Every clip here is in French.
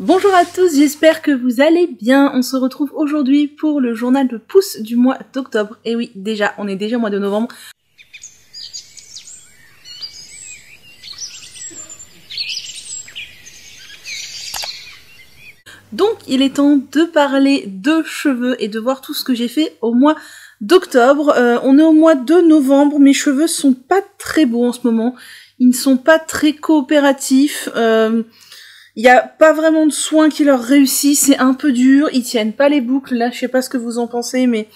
Bonjour à tous, j'espère que vous allez bien. On se retrouve aujourd'hui pour le journal de pouce du mois d'octobre. Et oui, on est déjà au mois de novembre. Donc il est temps de parler de cheveux et de voir tout ce que j'ai fait au mois d'octobre. On est au mois de novembre, mes cheveux sont pas très beaux en ce moment. Ils ne sont pas très coopératifs. Il n'y a pas vraiment de soins qui leur réussissent, c'est un peu dur, ils tiennent pas les boucles, là je sais pas ce que vous en pensez, mais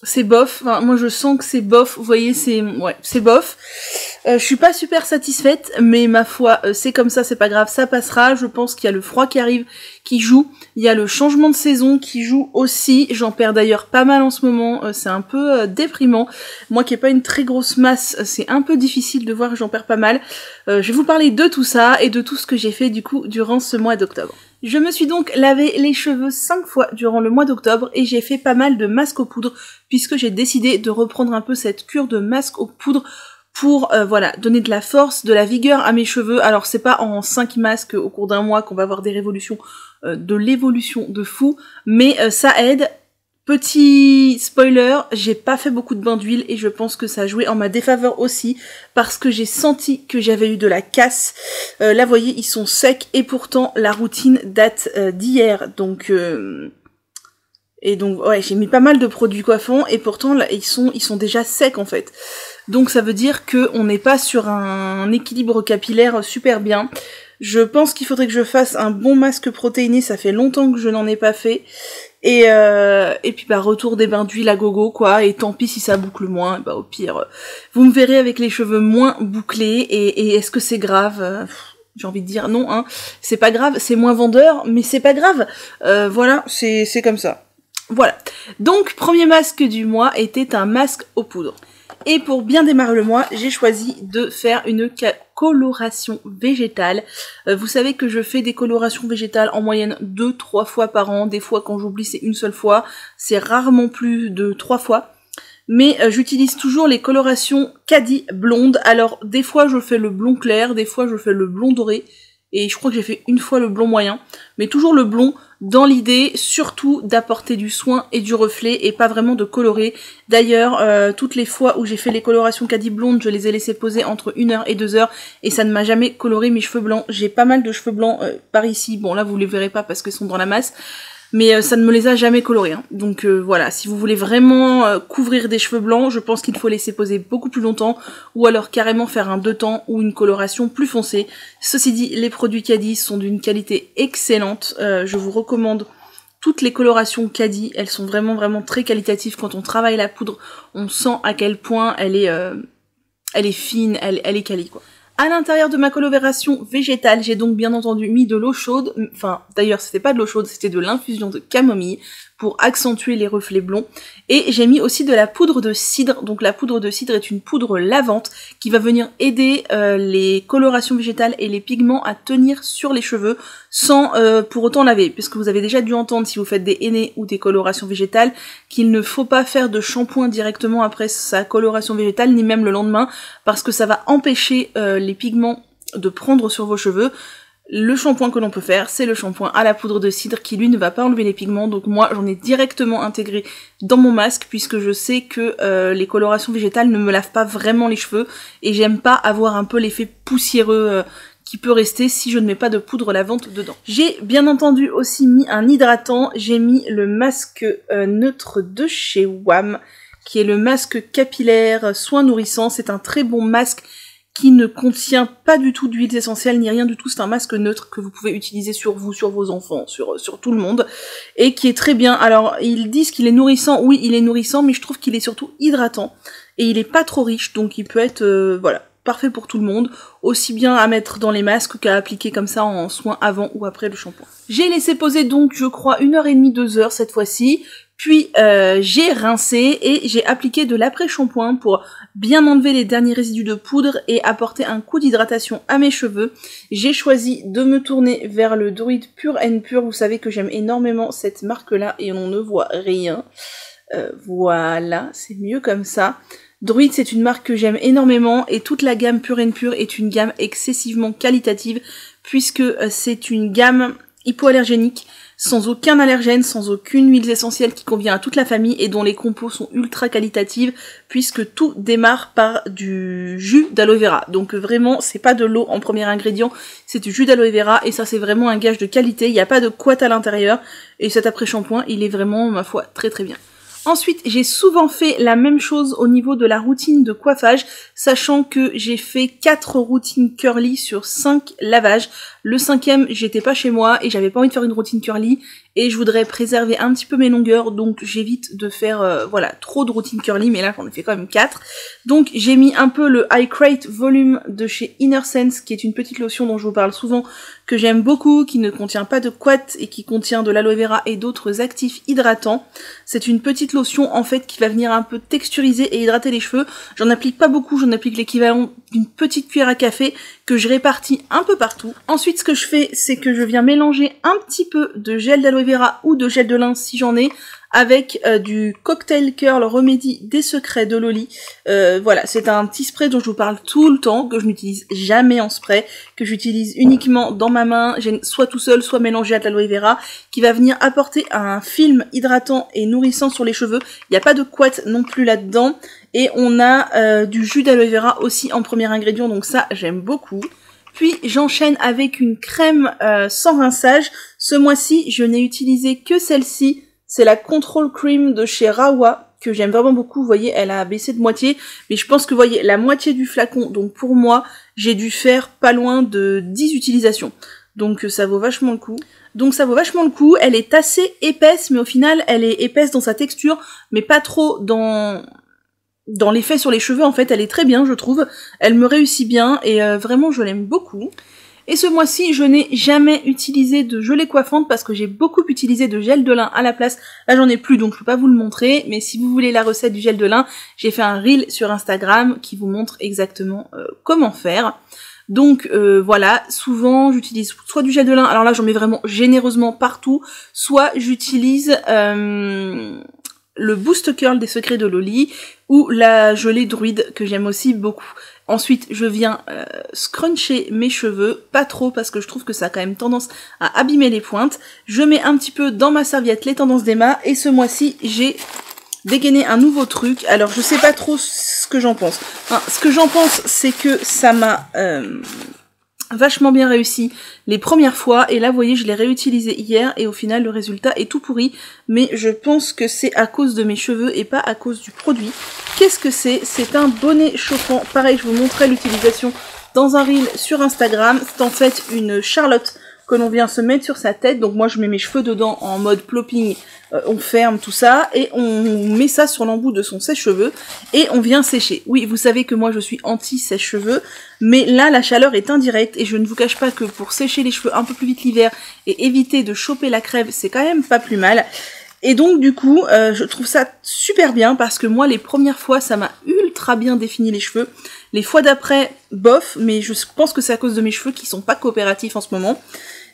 c'est bof, enfin, moi je sens que c'est bof, vous voyez, c'est bof. Je suis pas super satisfaite, mais ma foi, c'est comme ça, c'est pas grave, ça passera. Je pense qu'il y a le froid qui arrive, qui joue, il y a le changement de saison qui joue aussi, j'en perds d'ailleurs pas mal en ce moment, c'est un peu déprimant. Moi qui ai pas une très grosse masse, c'est un peu difficile de voir que j'en perds pas mal. Je vais vous parler de tout ça et de tout ce que j'ai fait du coup durant ce mois d'octobre. Je me suis donc lavé les cheveux 5 fois durant le mois d'octobre et j'ai fait pas mal de masques aux poudres puisque j'ai décidé de reprendre un peu cette cure de masques aux poudres pour voilà, donner de la force, de la vigueur à mes cheveux. Alors c'est pas en 5 masques au cours d'un mois qu'on va avoir des révolutions, de l'évolution de fou, mais ça aide. Petit spoiler, j'ai pas fait beaucoup de bains d'huile et je pense que ça a joué en ma défaveur aussi parce que j'ai senti que j'avais eu de la casse. Là vous voyez, ils sont secs et pourtant la routine date d'hier, donc et donc ouais, j'ai mis pas mal de produits coiffants et pourtant là ils sont déjà secs en fait. Donc ça veut dire que on n'est pas sur un équilibre capillaire super bien. Je pense qu'il faudrait que je fasse un bon masque protéiné, ça fait longtemps que je n'en ai pas fait. Et puis bah retour des bains d'huile à gogo quoi, et tant pis si ça boucle moins, bah au pire vous me verrez avec les cheveux moins bouclés et est-ce que c'est grave? J'ai envie de dire non hein, c'est pas grave, c'est moins vendeur mais c'est pas grave, voilà, c'est comme ça. Voilà, donc premier masque du mois était un masque aux poudres. Et pour bien démarrer le mois, j'ai choisi de faire une coloration végétale. Vous savez que je fais des colorations végétales en moyenne 2-3 fois par an. Des fois, quand j'oublie, c'est une seule fois. C'est rarement plus de 3 fois. Mais j'utilise toujours les colorations Caddy blonde. Alors, des fois, je fais le blond clair, des fois, je fais le blond doré. Et je crois que j'ai fait une fois le blond moyen. Mais toujours le blond, dans l'idée surtout d'apporter du soin et du reflet et pas vraiment de colorer. D'ailleurs, toutes les fois où j'ai fait les colorations Caddy blonde, je les ai laissées poser entre 1 heure et 2 heures et ça ne m'a jamais coloré mes cheveux blancs. J'ai pas mal de cheveux blancs par ici. Bon là vous les verrez pas parce qu'ils sont dans la masse. Mais ça ne me les a jamais colorés. Hein. Donc voilà, si vous voulez vraiment couvrir des cheveux blancs, je pense qu'il faut laisser poser beaucoup plus longtemps ou alors carrément faire un 2 temps ou une coloration plus foncée. Ceci dit, les produits Caddy sont d'une qualité excellente. Je vous recommande toutes les colorations Caddy. Elles sont vraiment très qualitatives. Quand on travaille la poudre, on sent à quel point elle est fine, elle est quali quoi. À l'intérieur de ma coloration végétale, j'ai donc bien entendu mis de l'eau chaude, enfin d'ailleurs c'était pas de l'eau chaude, c'était de l'infusion de camomille pour accentuer les reflets blonds. Et j'ai mis aussi de la poudre de cidre, donc la poudre de cidre est une poudre lavante qui va venir aider les colorations végétales et les pigments à tenir sur les cheveux sans pour autant laver, puisque vous avez déjà dû entendre si vous faites des hennées ou des colorations végétales qu'il ne faut pas faire de shampoing directement après sa coloration végétale, ni même le lendemain, parce que ça va empêcher les pigments de prendre sur vos cheveux. Le shampoing que l'on peut faire, c'est le shampoing à la poudre de cidre qui lui ne va pas enlever les pigments, donc moi j'en ai directement intégré dans mon masque puisque je sais que les colorations végétales ne me lavent pas vraiment les cheveux et j'aime pas avoir un peu l'effet poussiéreux qui peut rester si je ne mets pas de poudre lavante dedans. J'ai bien entendu aussi mis un hydratant, j'ai mis le masque neutre de chez WAM qui est le masque capillaire soin nourrissant, c'est un très bon masque qui ne contient pas du tout d'huiles essentielles ni rien du tout, c'est un masque neutre que vous pouvez utiliser sur vous, sur vos enfants, sur tout le monde, et qui est très bien. Alors ils disent qu'il est nourrissant, oui il est nourrissant, mais je trouve qu'il est surtout hydratant, et il est pas trop riche, donc il peut être, voilà, parfait pour tout le monde, aussi bien à mettre dans les masques qu'à appliquer comme ça en soin avant ou après le shampoing. J'ai laissé poser donc je crois 1h30, 2 heures cette fois-ci, puis j'ai rincé et j'ai appliqué de l'après-shampoing pour bien enlever les derniers résidus de poudre et apporter un coup d'hydratation à mes cheveux. J'ai choisi de me tourner vers le Druid Pure & Pure, vous savez que j'aime énormément cette marque-là et on ne voit rien. Voilà, c'est mieux comme ça. Druid, c'est une marque que j'aime énormément et toute la gamme Pure & Pure est une gamme excessivement qualitative puisque c'est une gamme hypoallergénique, sans aucun allergène, sans aucune huile essentielle qui convient à toute la famille et dont les compos sont ultra qualitatives puisque tout démarre par du jus d'aloe vera. Donc vraiment, c'est pas de l'eau en premier ingrédient, c'est du jus d'aloe vera et ça c'est vraiment un gage de qualité, il n'y a pas de couette à l'intérieur et cet après-shampoing, il est vraiment, ma foi, très très bien. Ensuite, j'ai souvent fait la même chose au niveau de la routine de coiffage, sachant que j'ai fait 4 routines curly sur 5 lavages. Le 5e, j'étais pas chez moi et j'avais pas envie de faire une routine curly et je voudrais préserver un petit peu mes longueurs, donc j'évite de faire voilà, trop de routines curly, mais là j'en ai fait quand même 4. Donc j'ai mis un peu le Hydrate Volume de chez Inner Sense, qui est une petite lotion dont je vous parle souvent, que j'aime beaucoup, qui ne contient pas de couette et qui contient de l'aloe vera et d'autres actifs hydratants. C'est une petite lotion en fait qui va venir un peu texturiser et hydrater les cheveux. J'en applique pas beaucoup, j'en applique l'équivalent d'une petite cuillère à café que je répartis un peu partout. Ensuite, ce que je fais, c'est que je viens mélanger un petit peu de gel d'aloe vera ou de gel de lin si j'en ai, avec du Cocktail Curl Remedy des Secrets de Loli. Voilà, c'est un petit spray dont je vous parle tout le temps, que je n'utilise jamais en spray, que j'utilise uniquement dans ma main, soit tout seul, soit mélangé à de l'aloe vera, qui va venir apporter un film hydratant et nourrissant sur les cheveux. Il n'y a pas de couette non plus là-dedans. Et on a du jus d'aloe vera aussi en premier ingrédient, donc ça j'aime beaucoup. Puis j'enchaîne avec une crème sans rinçage. Ce mois-ci, je n'ai utilisé que celle-ci. C'est la Control Cream de chez Rawa, que j'aime vraiment beaucoup. Vous voyez, elle a baissé de moitié. Mais je pense que vous voyez la moitié du flacon. Donc pour moi, j'ai dû faire pas loin de 10 utilisations. Donc ça vaut vachement le coup. Elle est assez épaisse, mais au final, elle est épaisse dans sa texture, mais pas trop dans l'effet sur les cheveux. En fait, elle est très bien, je trouve. Elle me réussit bien et vraiment, je l'aime beaucoup. Et ce mois-ci, je n'ai jamais utilisé de gelée coiffante parce que j'ai beaucoup utilisé de gel de lin à la place. Là, j'en ai plus, donc je peux pas vous le montrer. Mais si vous voulez la recette du gel de lin, j'ai fait un reel sur Instagram qui vous montre exactement comment faire. Donc voilà, souvent j'utilise soit du gel de lin, alors là j'en mets vraiment généreusement partout, soit j'utilise le Boost Curl des Secrets de Loli ou la gelée druide que j'aime aussi beaucoup. Ensuite, je viens scruncher mes cheveux, pas trop parce que je trouve que ça a quand même tendance à abîmer les pointes. Je mets un petit peu dans ma serviette les tendances d'Emma et ce mois-ci, j'ai dégainé un nouveau truc. Alors, je sais pas trop ce que j'en pense. Hein, ce que j'en pense, c'est que ça m'a vachement bien réussi les premières fois et là vous voyez je l'ai réutilisé hier et au final le résultat est tout pourri, mais je pense que c'est à cause de mes cheveux et pas à cause du produit. Qu'est-ce que c'est? C'est un bonnet chauffant, pareil je vous montrerai l'utilisation dans un reel sur Instagram. C'est en fait une charlotte que l'on vient se mettre sur sa tête, donc moi je mets mes cheveux dedans en mode plopping, on ferme tout ça et on met ça sur l'embout de son sèche-cheveux et on vient sécher. Oui, vous savez que moi je suis anti-sèche-cheveux, mais là la chaleur est indirecte et je ne vous cache pas que pour sécher les cheveux un peu plus vite l'hiver et éviter de choper la crève, c'est quand même pas plus mal. Et donc du coup, je trouve ça super bien parce que moi les premières fois ça m'a ultra bien défini les cheveux. Les fois d'après, bof, mais je pense que c'est à cause de mes cheveux qui sont pas coopératifs en ce moment.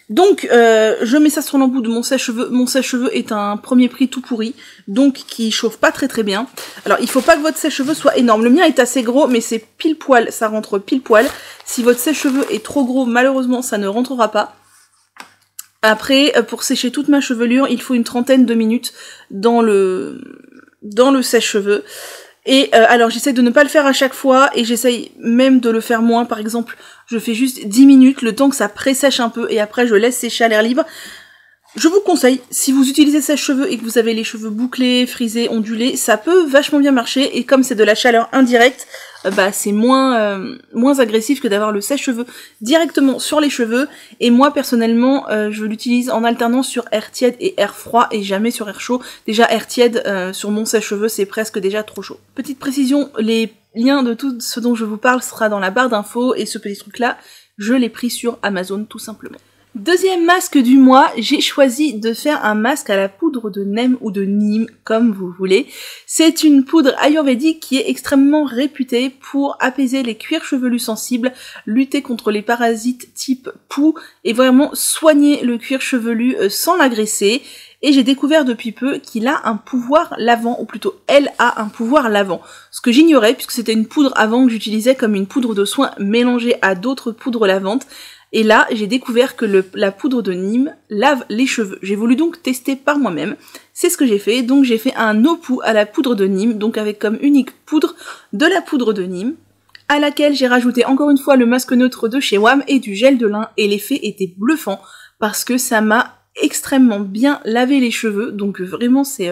Donc je mets ça sur l'embout de mon sèche-cheveux. Mon sèche-cheveux est un premier prix tout pourri, donc qui chauffe pas très très bien. Alors il faut pas que votre sèche-cheveux soit énorme. Le mien est assez gros, mais c'est pile poil, ça rentre pile poil. Si votre sèche-cheveux est trop gros, malheureusement ça ne rentrera pas. Après, pour sécher toute ma chevelure, il faut une trentaine de minutes dans le sèche-cheveux. Et alors j'essaie de ne pas le faire à chaque fois et j'essaye même de le faire moins. Par exemple, je fais juste 10 minutes, le temps que ça pré-sèche un peu et après je laisse sécher à l'air libre. Je vous conseille, si vous utilisez sèche-cheveux et que vous avez les cheveux bouclés, frisés, ondulés, ça peut vachement bien marcher et comme c'est de la chaleur indirecte, bah c'est moins agressif que d'avoir le sèche-cheveux directement sur les cheveux. Et moi personnellement, je l'utilise en alternance sur air tiède et air froid et jamais sur air chaud. Déjà air tiède sur mon sèche-cheveux c'est presque déjà trop chaud. Petite précision, les liens de tout ce dont je vous parle sera dans la barre d'infos et ce petit truc là, je l'ai pris sur Amazon tout simplement. Deuxième masque du mois, j'ai choisi de faire un masque à la poudre de neem ou de neem, comme vous voulez. C'est une poudre ayurvédique qui est extrêmement réputée pour apaiser les cuirs chevelus sensibles, lutter contre les parasites type poux et vraiment soigner le cuir chevelu sans l'agresser. Et j'ai découvert depuis peu qu'il a un pouvoir lavant, ou plutôt elle a un pouvoir lavant. Ce que j'ignorais puisque c'était une poudre avant que j'utilisais comme une poudre de soin mélangée à d'autres poudres lavantes. Et là, j'ai découvert que la poudre de Nîmes lave les cheveux. J'ai voulu donc tester par moi-même. C'est ce que j'ai fait. Donc j'ai fait un Opoo à la poudre de Nîmes, donc avec comme unique poudre de la poudre de Nîmes, à laquelle j'ai rajouté encore une fois le masque neutre de chez WAM et du gel de lin, et l'effet était bluffant parce que ça m'a extrêmement bien lavé les cheveux. Donc vraiment c'est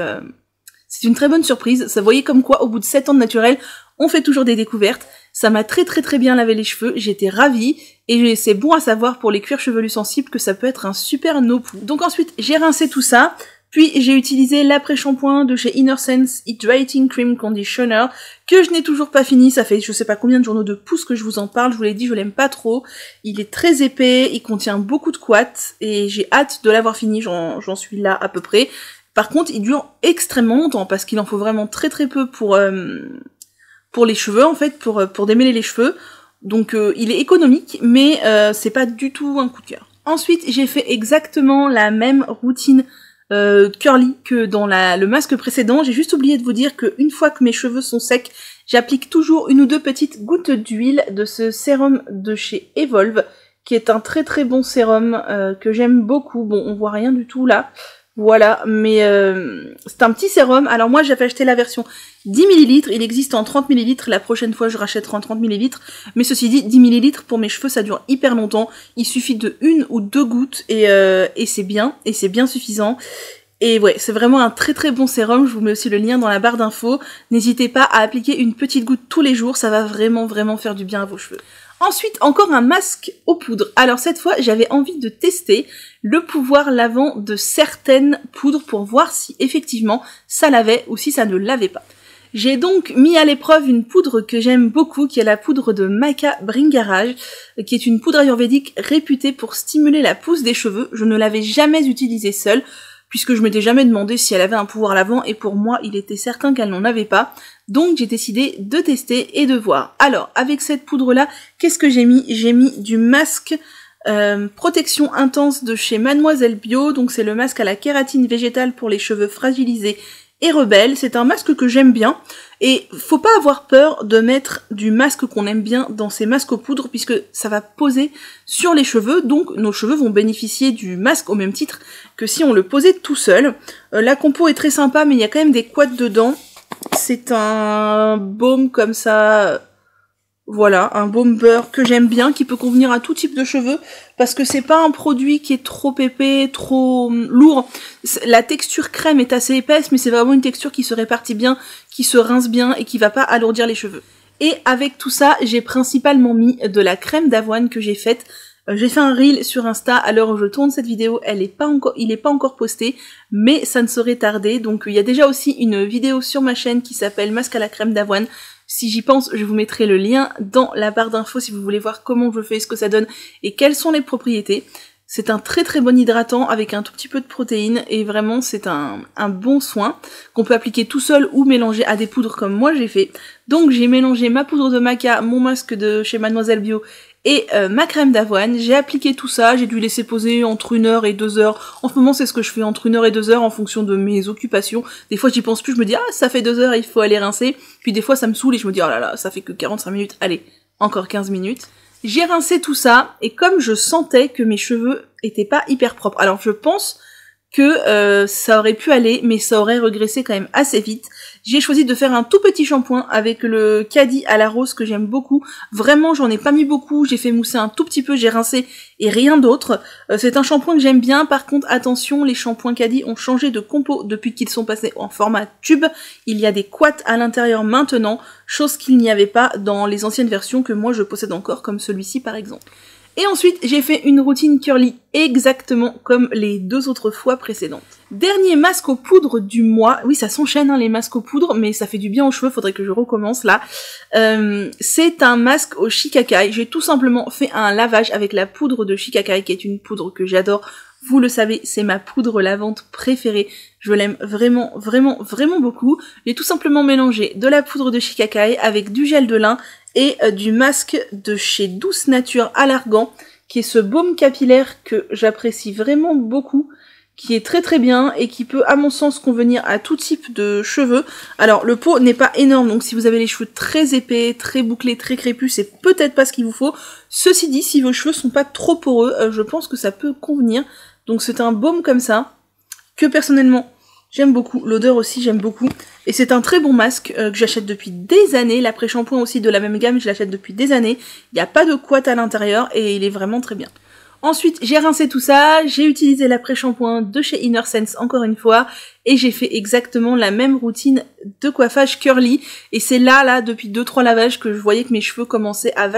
une très bonne surprise. Ça voyait comme quoi au bout de 7 ans de naturel, on fait toujours des découvertes. Ça m'a très bien lavé les cheveux, j'étais ravie, et c'est bon à savoir pour les cuirs chevelus sensibles que ça peut être un super Opoo. Donc ensuite, j'ai rincé tout ça, puis j'ai utilisé l'après-shampoing de chez Innersense Hydrating Cream Conditioner, que je n'ai toujours pas fini, ça fait je sais pas combien de journaux de pouces que je vous en parle, je vous l'ai dit, je l'aime pas trop. Il est très épais, il contient beaucoup de couates, et j'ai hâte de l'avoir fini, j'en suis là à peu près. Par contre, il dure extrêmement longtemps, parce qu'il en faut vraiment très peu pour les cheveux, en fait, pour démêler les cheveux. Donc il est économique, mais c'est pas du tout un coup de cœur. Ensuite, j'ai fait exactement la même routine curly que dans le masque précédent. J'ai juste oublié de vous dire qu'une fois que mes cheveux sont secs, j'applique toujours 1 ou 2 petites gouttes d'huile de ce sérum de chez Evolve, qui est un très bon sérum que j'aime beaucoup. Bon, on voit rien du tout là. Voilà, mais c'est un petit sérum. Alors moi j'avais acheté la version 10 ml, il existe en 30 ml, la prochaine fois je rachèterai en 30 ml, mais ceci dit, 10 ml pour mes cheveux ça dure hyper longtemps, il suffit de 1 ou 2 gouttes et c'est bien suffisant. Et ouais, c'est vraiment un très bon sérum, je vous mets aussi le lien dans la barre d'infos. N'hésitez pas à appliquer une petite goutte tous les jours, ça va vraiment faire du bien à vos cheveux. Ensuite, encore un masque aux poudres. Alors cette fois, j'avais envie de tester le pouvoir lavant de certaines poudres pour voir si effectivement ça lavait ou si ça ne lavait pas. J'ai donc mis à l'épreuve une poudre que j'aime beaucoup, qui est la poudre de Maca Bringarage, qui est une poudre ayurvédique réputée pour stimuler la pousse des cheveux. Je ne l'avais jamais utilisée seule, puisque je m'étais jamais demandé si elle avait un pouvoir lavant, et pour moi, il était certain qu'elle n'en avait pas. Donc j'ai décidé de tester et de voir. Alors, avec cette poudre-là, qu'est-ce que j'ai mis? J'ai mis du masque protection intense de chez Mademoiselle Bio, donc c'est le masque à la kératine végétale pour les cheveux fragilisés et rebelles. C'est un masque que j'aime bien, et faut pas avoir peur de mettre du masque qu'on aime bien dans ces masques aux poudres, puisque ça va poser sur les cheveux, donc nos cheveux vont bénéficier du masque au même titre que si on le posait tout seul. La compo est très sympa, mais il y a quand même des couates dedans. C'est un baume comme ça, voilà, un baume beurre que j'aime bien, qui peut convenir à tout type de cheveux, parce que c'est pas un produit qui est trop épais, trop lourd. La texture crème est assez épaisse, mais c'est vraiment une texture qui se répartit bien, qui se rince bien et qui va pas alourdir les cheveux. Et avec tout ça, j'ai principalement mis de la crème d'avoine que j'ai faite. J'ai fait un reel sur Insta à l'heure où je tourne cette vidéo, il est pas encore posté, mais ça ne saurait tarder. Donc il y a déjà aussi une vidéo sur ma chaîne qui s'appelle Masque à la crème d'avoine. Si j'y pense, je vous mettrai le lien dans la barre d'infos si vous voulez voir comment je fais, ce que ça donne et quelles sont les propriétés. C'est un très bon hydratant avec un tout petit peu de protéines, et vraiment c'est un bon soin qu'on peut appliquer tout seul ou mélanger à des poudres comme moi j'ai fait. Donc j'ai mélangé ma poudre de maca, mon masque de chez Mademoiselle Bio et ma crème d'avoine. J'ai appliqué tout ça, j'ai dû laisser poser entre 1 heure et 2 heures. En ce moment c'est ce que je fais, entre 1 heure et 2 heures en fonction de mes occupations. Des fois j'y pense plus, je me dis ah ça fait 2 heures, il faut aller rincer. Puis des fois ça me saoule et je me dis oh là là ça fait que 45 minutes, allez encore 15 minutes. J'ai rincé tout ça, et comme je sentais que mes cheveux étaient pas hyper propres, alors je pense que ça aurait pu aller, mais ça aurait régressé quand même assez vite. J'ai choisi de faire un tout petit shampoing avec le Caddy à la rose que j'aime beaucoup. Vraiment, j'en ai pas mis beaucoup, j'ai fait mousser un tout petit peu, j'ai rincé et rien d'autre. C'est un shampoing que j'aime bien. Par contre, attention, les shampoings Caddy ont changé de compo depuis qu'ils sont passés en format tube. Il y a des couates à l'intérieur maintenant, chose qu'il n'y avait pas dans les anciennes versions que moi je possède encore, comme celui-ci par exemple. Et ensuite, j'ai fait une routine curly exactement comme les 2 autres fois précédentes. Dernier masque aux poudres du mois. Oui, ça s'enchaîne hein, les masques aux poudres, mais ça fait du bien aux cheveux, faudrait que je recommence là. C'est un masque au shikakai. J'ai tout simplement fait un lavage avec la poudre de shikakai, qui est une poudre que j'adore. Vous le savez, c'est ma poudre lavante préférée. Je l'aime vraiment beaucoup. J'ai tout simplement mélangé de la poudre de shikakai avec du gel de lin et du masque de chez Douce Nature à l'argan, qui est ce baume capillaire que j'apprécie vraiment beaucoup, qui est très très bien et qui peut à mon sens convenir à tout type de cheveux. Alors le pot n'est pas énorme, donc si vous avez les cheveux très épais, très bouclés, très crépus, c'est peut-être pas ce qu'il vous faut. Ceci dit, si vos cheveux sont pas trop poreux, je pense que ça peut convenir. Donc c'est un baume comme ça, que personnellement j'aime beaucoup, l'odeur aussi j'aime beaucoup. Et c'est un très bon masque que j'achète depuis des années, l'après-shampoing aussi de la même gamme, je l'achète depuis des années. Il n'y a pas de couette à l'intérieur et il est vraiment très bien. Ensuite, j'ai rincé tout ça, j'ai utilisé l'après-shampoing de chez Inner Sense encore une fois, et j'ai fait exactement la même routine de coiffage curly. Et c'est là, depuis 2-3 lavages, que je voyais que mes cheveux commençaient à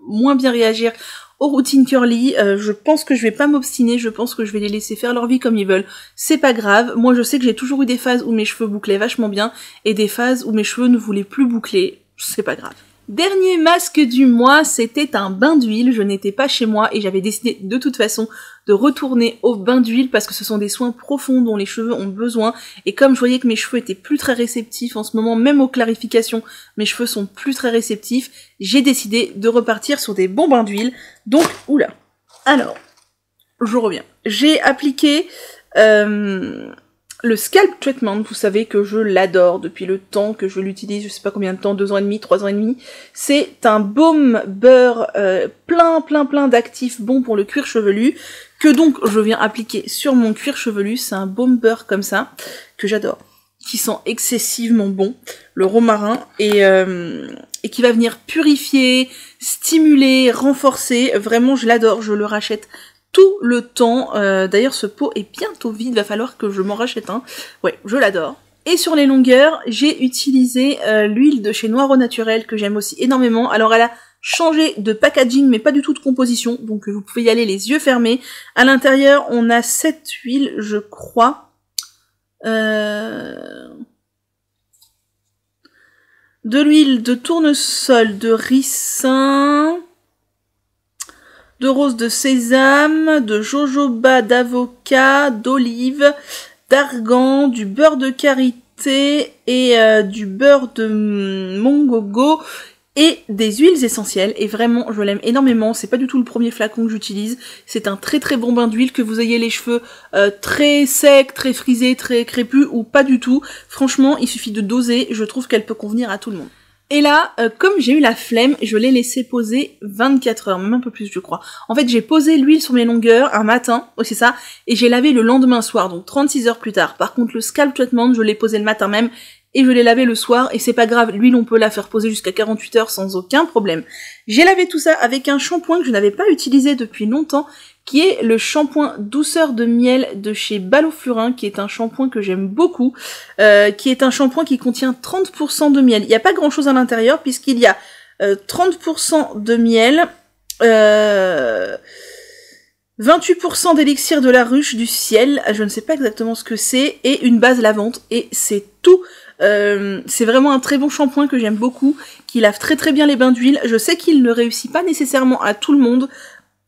moins bien réagir aux routines curly. Je pense que je vais pas m'obstiner, je pense que je vais les laisser faire leur vie comme ils veulent. C'est pas grave, moi je sais que j'ai toujours eu des phases où mes cheveux bouclaient vachement bien, et des phases où mes cheveux ne voulaient plus boucler, c'est pas grave. Dernier masque du mois, c'était un bain d'huile, je n'étais pas chez moi et j'avais décidé de toute façon de retourner au bain d'huile parce que ce sont des soins profonds dont les cheveux ont besoin et comme je voyais que mes cheveux étaient plus très réceptifs en ce moment, même aux clarifications, mes cheveux sont plus très réceptifs, j'ai décidé de repartir sur des bons bains d'huile. Donc, oula. Alors, je reviens. J'ai appliqué le Scalp Treatment, vous savez que je l'adore depuis le temps que je l'utilise, je sais pas combien de temps, 2 ans et demi, 3 ans et demi. C'est un baume beurre plein d'actifs bons pour le cuir chevelu, que donc je viens appliquer sur mon cuir chevelu. C'est un baume beurre comme ça, que j'adore, qui sent excessivement bon, le romarin, et qui va venir purifier, stimuler, renforcer. Vraiment, je l'adore, je le rachète tout le temps. D'ailleurs ce pot est bientôt vide, va falloir que je m'en rachète un. Ouais, je l'adore. Et sur les longueurs, j'ai utilisé l'huile de chez Noir au Naturel que j'aime aussi énormément. Alors elle a changé de packaging mais pas du tout de composition, donc vous pouvez y aller les yeux fermés. À l'intérieur on a cette huile, je crois. De l'huile de tournesol, de ricin, de rose de sésame, de jojoba, d'avocat, d'olive, d'argan, du beurre de karité et du beurre de mongogo et des huiles essentielles. Et vraiment, je l'aime énormément. C'est pas du tout le premier flacon que j'utilise. C'est un très très bon bain d'huile, que vous ayez les cheveux très secs, très frisés, très crépus ou pas du tout. Franchement, il suffit de doser. Je trouve qu'elle peut convenir à tout le monde. Et là, comme j'ai eu la flemme, je l'ai laissé poser 24 heures, même un peu plus je crois. En fait, j'ai posé l'huile sur mes longueurs un matin, oh, c'est ça, et j'ai lavé le lendemain soir, donc 36 heures plus tard. Par contre, le Scalp Treatment, je l'ai posé le matin même, et je l'ai lavé le soir, et c'est pas grave, l'huile on peut la faire poser jusqu'à 48 heures sans aucun problème. J'ai lavé tout ça avec un shampoing que je n'avais pas utilisé depuis longtemps, qui est le shampoing douceur de miel de chez Balloflurin, qui est un shampoing que j'aime beaucoup, qui est un shampoing qui contient 30% de miel. Il n'y a pas grand chose à l'intérieur, puisqu'il y a 30% de miel, 28% d'élixir de la ruche du ciel, je ne sais pas exactement ce que c'est, et une base lavante, et c'est tout. C'est vraiment un très bon shampoing que j'aime beaucoup, qui lave très très bien les bains d'huile. Je sais qu'il ne réussit pas nécessairement à tout le monde.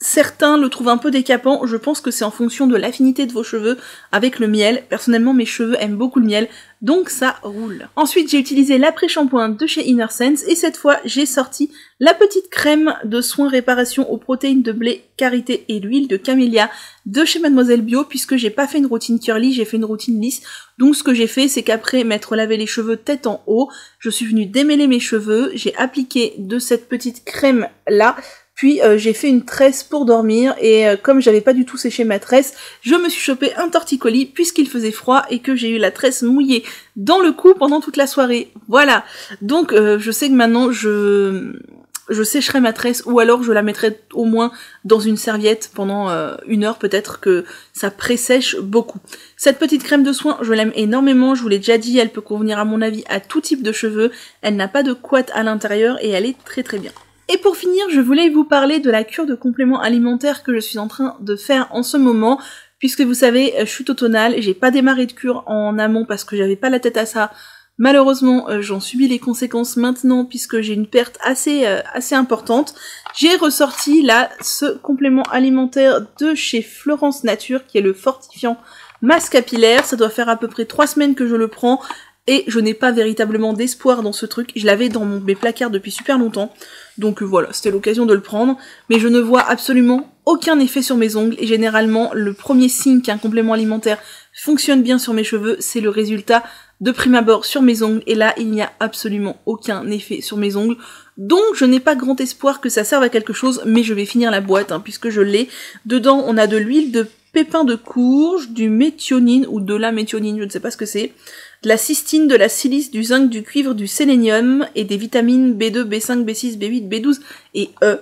Certains le trouvent un peu décapant, je pense que c'est en fonction de l'affinité de vos cheveux avec le miel. Personnellement, mes cheveux aiment beaucoup le miel, donc ça roule. Ensuite, j'ai utilisé l'après-shampoing de chez Inner Sense, et cette fois, j'ai sorti la petite crème de soins réparation aux protéines de blé, karité et l'huile de camélia de chez Mademoiselle Bio, puisque j'ai pas fait une routine curly, j'ai fait une routine lisse. Donc ce que j'ai fait, c'est qu'après m'être lavé les cheveux tête en haut, je suis venue démêler mes cheveux, j'ai appliqué de cette petite crème là, puis j'ai fait une tresse pour dormir, et comme j'avais pas du tout séché ma tresse, je me suis chopé un torticolis puisqu'il faisait froid et que j'ai eu la tresse mouillée dans le cou pendant toute la soirée. Voilà, donc je sais que maintenant je sécherai ma tresse, ou alors je la mettrai au moins dans une serviette pendant 1 heure, peut-être que ça pressèche beaucoup. Cette petite crème de soin, je l'aime énormément, je vous l'ai déjà dit, elle peut convenir à mon avis à tout type de cheveux, elle n'a pas de couette à l'intérieur et elle est très très bien. Et pour finir, je voulais vous parler de la cure de compléments alimentaires que je suis en train de faire en ce moment, puisque vous savez, chute automnale, j'ai pas démarré de cure en amont parce que j'avais pas la tête à ça. Malheureusement, j'en subis les conséquences maintenant puisque j'ai une perte assez importante. J'ai ressorti là ce complément alimentaire de chez Florence Nature qui est le fortifiant masse capillaire. Ça doit faire à peu près 3 semaines que je le prends. et je n'ai pas véritablement d'espoir dans ce truc. Je l'avais dans mes placards depuis super longtemps, donc voilà, c'était l'occasion de le prendre, mais je ne vois absolument aucun effet sur mes ongles, et généralement, le premier signe qu'un complément alimentaire fonctionne bien sur mes cheveux, c'est le résultat de prime abord sur mes ongles, et là, il n'y a absolument aucun effet sur mes ongles, donc je n'ai pas grand espoir que ça serve à quelque chose, mais je vais finir la boîte, puisque je l'ai. Dedans, on a de l'huile de pépins de courge, du méthionine, ou de la méthionine, je ne sais pas ce que c'est, de la cystine, de la silice, du zinc, du cuivre, du sélénium, et des vitamines B2, B5, B6, B8, B12 et E.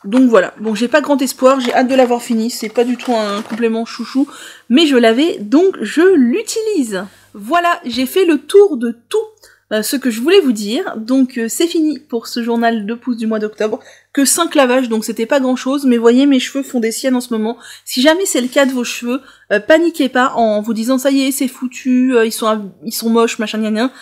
Donc voilà, bon j'ai pas grand espoir, j'ai hâte de l'avoir fini, c'est pas du tout un complément chouchou, mais je l'avais, donc je l'utilise. Voilà, j'ai fait le tour de tout ce que je voulais vous dire, donc c'est fini pour ce journal 2 pouces du mois d'octobre, que 5 lavages, donc c'était pas grand chose, mais voyez mes cheveux font des siennes en ce moment. Si jamais c'est le cas de vos cheveux, paniquez pas en vous disant ça y est c'est foutu, ils sont moches, machin gna gna.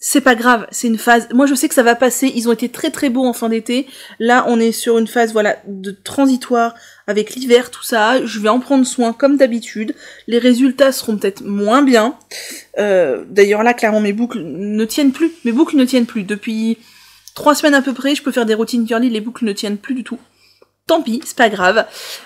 C'est pas grave, c'est une phase. Moi, je sais que ça va passer. Ils ont été très très beaux en fin d'été. Là, on est sur une phase, voilà, de transitoire avec l'hiver, tout ça. Je vais en prendre soin comme d'habitude. Les résultats seront peut-être moins bien. D'ailleurs, là, clairement, mes boucles ne tiennent plus. Mes boucles ne tiennent plus. Depuis 3 semaines à peu près, je peux faire des routines curly. Les boucles ne tiennent plus du tout. Tant pis, c'est pas grave.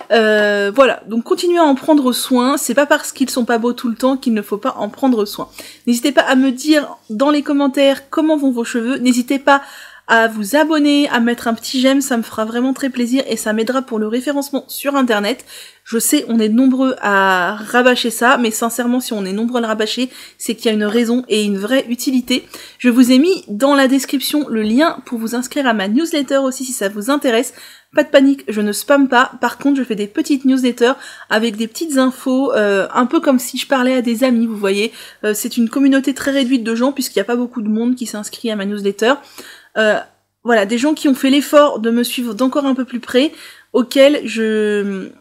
Voilà, donc continuez à en prendre soin. C'est pas parce qu'ils sont pas beaux tout le temps qu'il ne faut pas en prendre soin. N'hésitez pas à me dire dans les commentaires comment vont vos cheveux. N'hésitez pas à vous abonner, à mettre un petit j'aime, ça me fera vraiment très plaisir et ça m'aidera pour le référencement sur internet. Je sais, on est nombreux à rabâcher ça, mais sincèrement, si on est nombreux à le rabâcher, c'est qu'il y a une raison et une vraie utilité. Je vous ai mis dans la description le lien pour vous inscrire à ma newsletter aussi si ça vous intéresse. Pas de panique, je ne spamme pas. Par contre, je fais des petites newsletters avec des petites infos, un peu comme si je parlais à des amis, vous voyez. C'est une communauté très réduite de gens puisqu'il n'y a pas beaucoup de monde qui s'inscrit à ma newsletter. Voilà, des gens qui ont fait l'effort de me suivre d'encore un peu plus près, auxquels je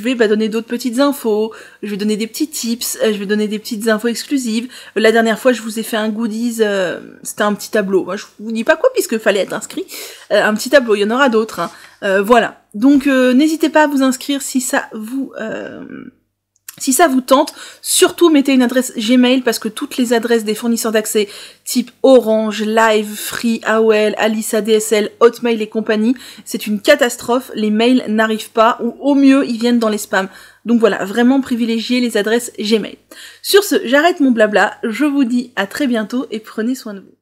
vais donner d'autres petites infos, je vais donner des petits tips, je vais donner des petites infos exclusives. La dernière fois, je vous ai fait un goodies, c'était un petit tableau. Moi, je vous dis pas quoi puisque fallait être inscrit. Un petit tableau, il y en aura d'autres. Voilà. Donc, n'hésitez pas à vous inscrire si ça vous tente. Surtout, mettez une adresse Gmail parce que toutes les adresses des fournisseurs d'accès type Orange, Live, Free, AOL, Alice ADSL, Hotmail et compagnie, c'est une catastrophe. Les mails n'arrivent pas ou au mieux, ils viennent dans les spams. Donc voilà, vraiment privilégiez les adresses Gmail. Sur ce, j'arrête mon blabla. Je vous dis à très bientôt et prenez soin de vous.